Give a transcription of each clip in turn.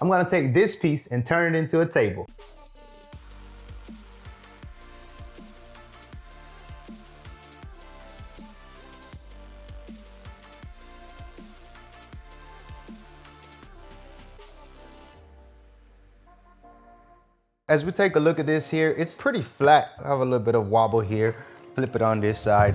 I'm gonna take this piece and turn it into a table. As we take a look at this here, it's pretty flat. I have a little bit of wobble here. Flip it on this side.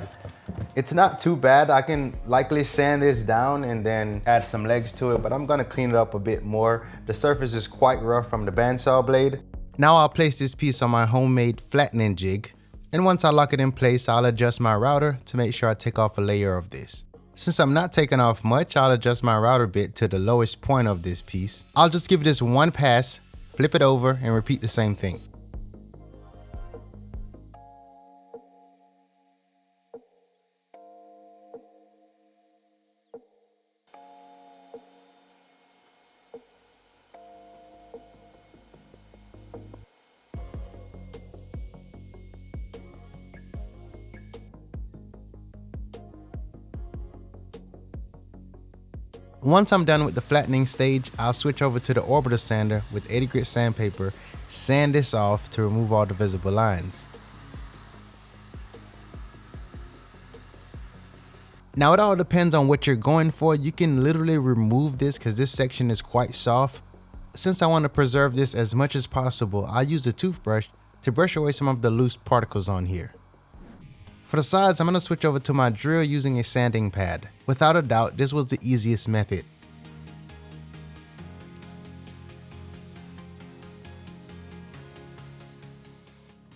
It's not too bad. I can likely sand this down and then add some legs to it, but I'm gonna clean it up a bit more. The surface is quite rough from the bandsaw blade. Now I'll place this piece on my homemade flattening jig. And once I lock it in place, I'll adjust my router to make sure I take off a layer of this. Since I'm not taking off much, I'll adjust my router bit to the lowest point of this piece. I'll just give this one pass, flip it over, and repeat the same thing. Once I'm done with the flattening stage, I'll switch over to the orbiter sander with 80 grit sandpaper, sand this off to remove all the visible lines. Now it all depends on what you're going for. You can literally remove this because this section is quite soft. Since I want to preserve this as much as possible, I'll use a toothbrush to brush away some of the loose particles on here. For the sides, I'm going to switch over to my drill using a sanding pad. Without a doubt, this was the easiest method.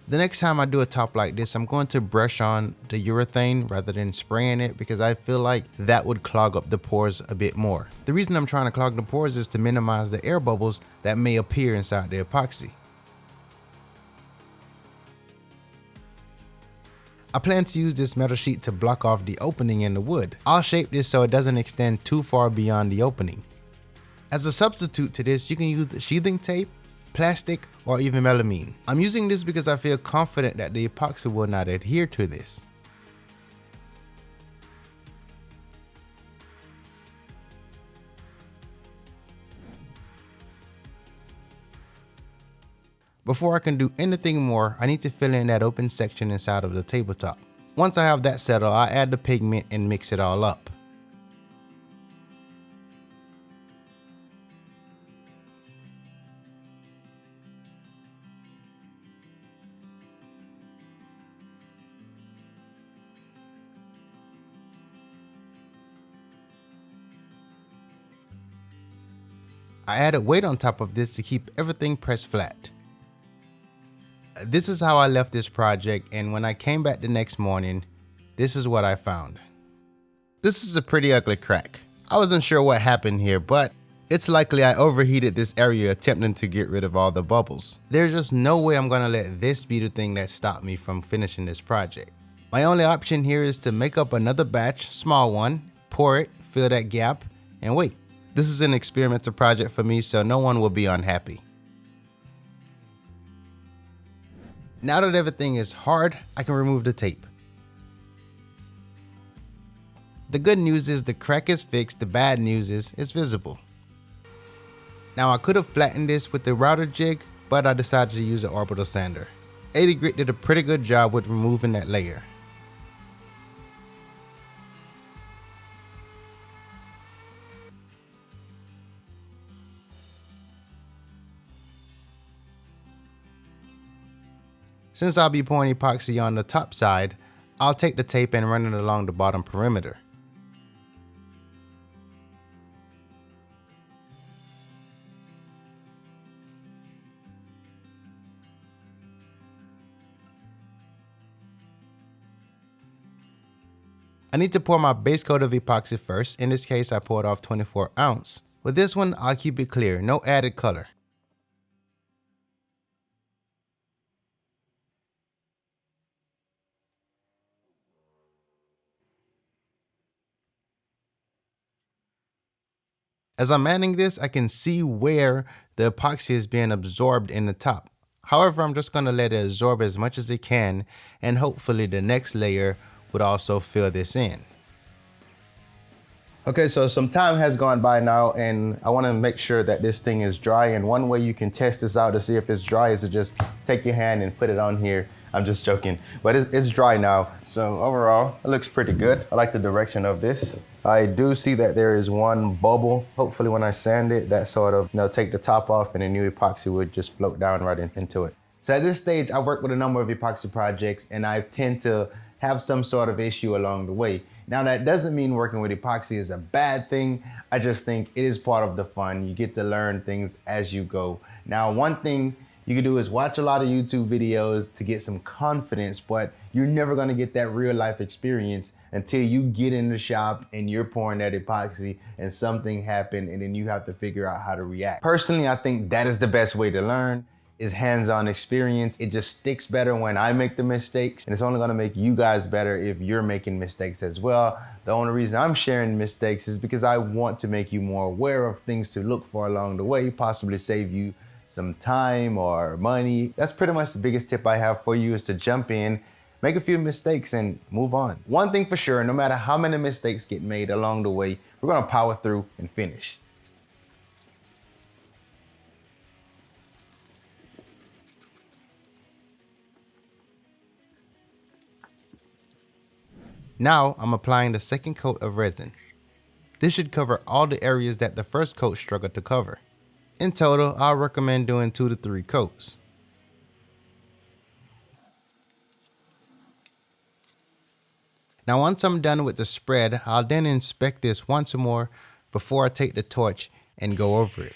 The next time I do a top like this, I'm going to brush on the urethane rather than spraying it because I feel like that would clog up the pores a bit more. The reason I'm trying to clog the pores is to minimize the air bubbles that may appear inside the epoxy. I plan to use this metal sheet to block off the opening in the wood. I'll shape this so it doesn't extend too far beyond the opening. As a substitute to this, you can use the sheathing tape, plastic, or even melamine. I'm using this because I feel confident that the epoxy will not adhere to this. Before I can do anything more, I need to fill in that open section inside of the tabletop. Once I have that settled, I add the pigment and mix it all up. I added weight on top of this to keep everything pressed flat. This is how I left this project, and when I came back the next morning, this is what I found. This is a pretty ugly crack. I wasn't sure what happened here, but it's likely I overheated this area attempting to get rid of all the bubbles. There's just no way I'm gonna let this be the thing that stopped me from finishing this project. My only option here is to make up another batch, small one, pour it, fill that gap, and wait. This is an experimental project for me, so no one will be unhappy. Now that everything is hard, I can remove the tape. The good news is the crack is fixed, the bad news is it's visible. Now I could have flattened this with the router jig, but I decided to use an orbital sander. 80 grit did a pretty good job with removing that layer. Since I'll be pouring epoxy on the top side, I'll take the tape and run it along the bottom perimeter. I need to pour my base coat of epoxy first. In this case, I poured off 24 ounce. With this one, I'll keep it clear, no added color. As I'm adding this, I can see where the epoxy is being absorbed in the top. However, I'm just going to let it absorb as much as it can, and hopefully the next layer would also fill this in. Okay, so some time has gone by now and I want to make sure that this thing is dry, and one way you can test this out to see if it's dry is to just take your hand and put it on here. I'm just joking, but it's dry now. So overall, it looks pretty good. I like the direction of this. I do see that there is one bubble. Hopefully when I sand it, that sort of, take the top off and the new epoxy would just float down right into it. So at this stage, I've worked with a number of epoxy projects and I tend to have some sort of issue along the way. Now that doesn't mean working with epoxy is a bad thing. I just think it is part of the fun. You get to learn things as you go. Now, one thing you can do is watch a lot of YouTube videos to get some confidence, but you're never gonna get that real life experience until you get in the shop and you're pouring that epoxy and something happened and then you have to figure out how to react. Personally, I think that is the best way to learn, is hands-on experience. It just sticks better when I make the mistakes, and it's only gonna make you guys better if you're making mistakes as well. The only reason I'm sharing mistakes is because I want to make you more aware of things to look for along the way, possibly save you some time or money. That's pretty much the biggest tip I have for you, is to jump in, make a few mistakes and move on. One thing for sure, no matter how many mistakes get made along the way, we're gonna power through and finish. Now I'm applying the second coat of resin. This should cover all the areas that the first coat struggled to cover. In total, I'll recommend doing 2 to 3 coats. Now once I'm done with the spread, I'll then inspect this once more before I take the torch and go over it.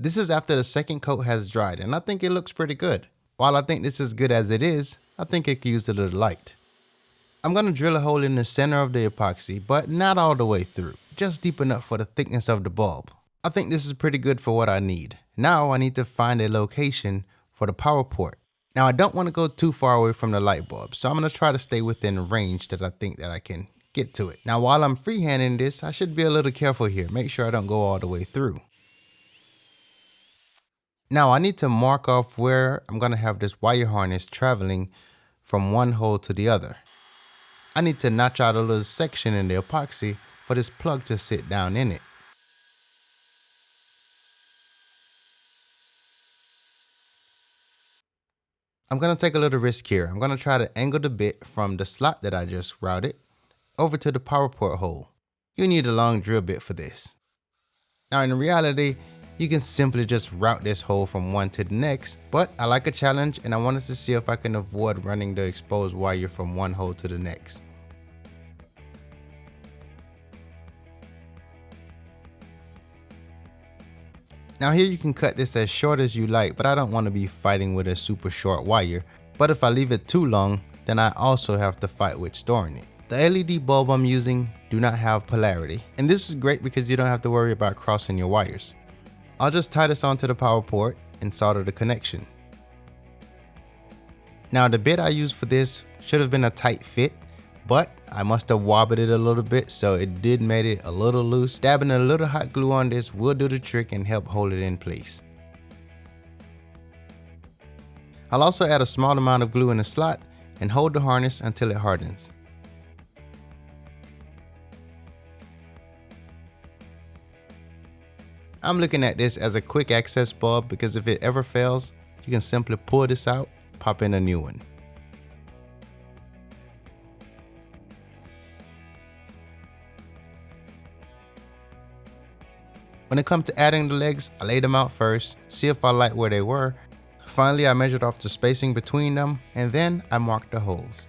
This is after the second coat has dried, and I think it looks pretty good. While I think this is good as it is, I think it could use a little light. I'm going to drill a hole in the center of the epoxy, but not all the way through, just deep enough for the thickness of the bulb. I think this is pretty good for what I need. Now I need to find a location for the power port. Now I don't want to go too far away from the light bulb, so I'm going to try to stay within range that I think that I can get to it. Now while I'm freehanding this, I should be a little careful here, make sure I don't go all the way through. Now I need to mark off where I'm going to have this wire harness traveling from one hole to the other. I need to notch out a little section in the epoxy for this plug to sit down in it. I'm going to take a little risk here. I'm going to try to angle the bit from the slot that I just routed over to the power port hole. You need a long drill bit for this. Now in reality, you can simply just route this hole from one to the next, but I like a challenge and I wanted to see if I can avoid running the exposed wire from one hole to the next. Now here you can cut this as short as you like, but I don't want to be fighting with a super short wire. But if I leave it too long, then I also have to fight with storing it. The LED bulb I'm using do not have polarity, and this is great because you don't have to worry about crossing your wires. I'll just tie this onto the power port and solder the connection. Now the bit I used for this should have been a tight fit, but I must have wobbled it a little bit, so it did make it a little loose. Dabbing a little hot glue on this will do the trick and help hold it in place. I'll also add a small amount of glue in the slot and hold the harness until it hardens. I'm looking at this as a quick access bulb because if it ever fails, you can simply pull this out, pop in a new one. When it comes to adding the legs, I laid them out first, see if I like where they were. Finally, I measured off the spacing between them, and then I marked the holes.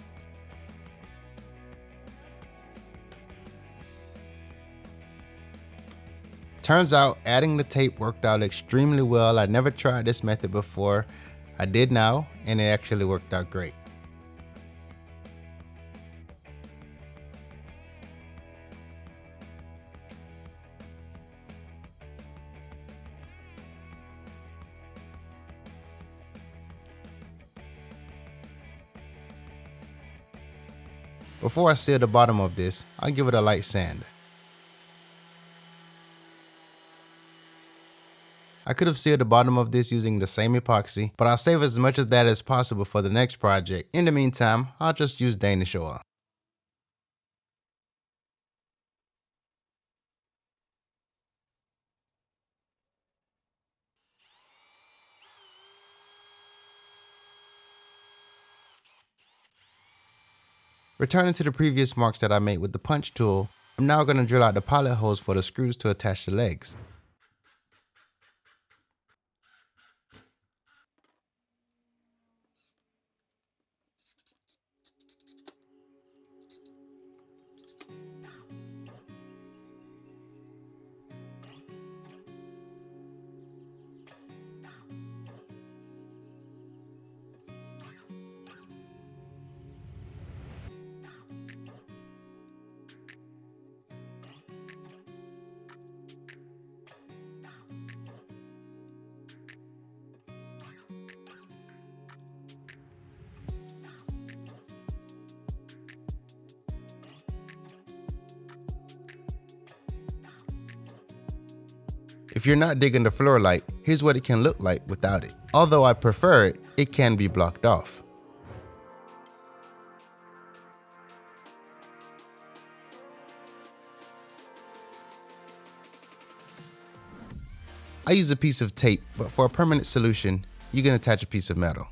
Turns out adding the tape worked out extremely well. I never tried this method before. I did now, and it actually worked out great. Before I seal the bottom of this, I'll give it a light sand. I could have sealed the bottom of this using the same epoxy, but I'll save as much of that as possible for the next project. In the meantime, I'll just use Danish oil. Returning to the previous marks that I made with the punch tool, I'm now going to drill out the pilot holes for the screws to attach the legs. If you're not digging the floor light, here's what it can look like without it. Although I prefer it, it can be blocked off. I use a piece of tape, but for a permanent solution, you can attach a piece of metal.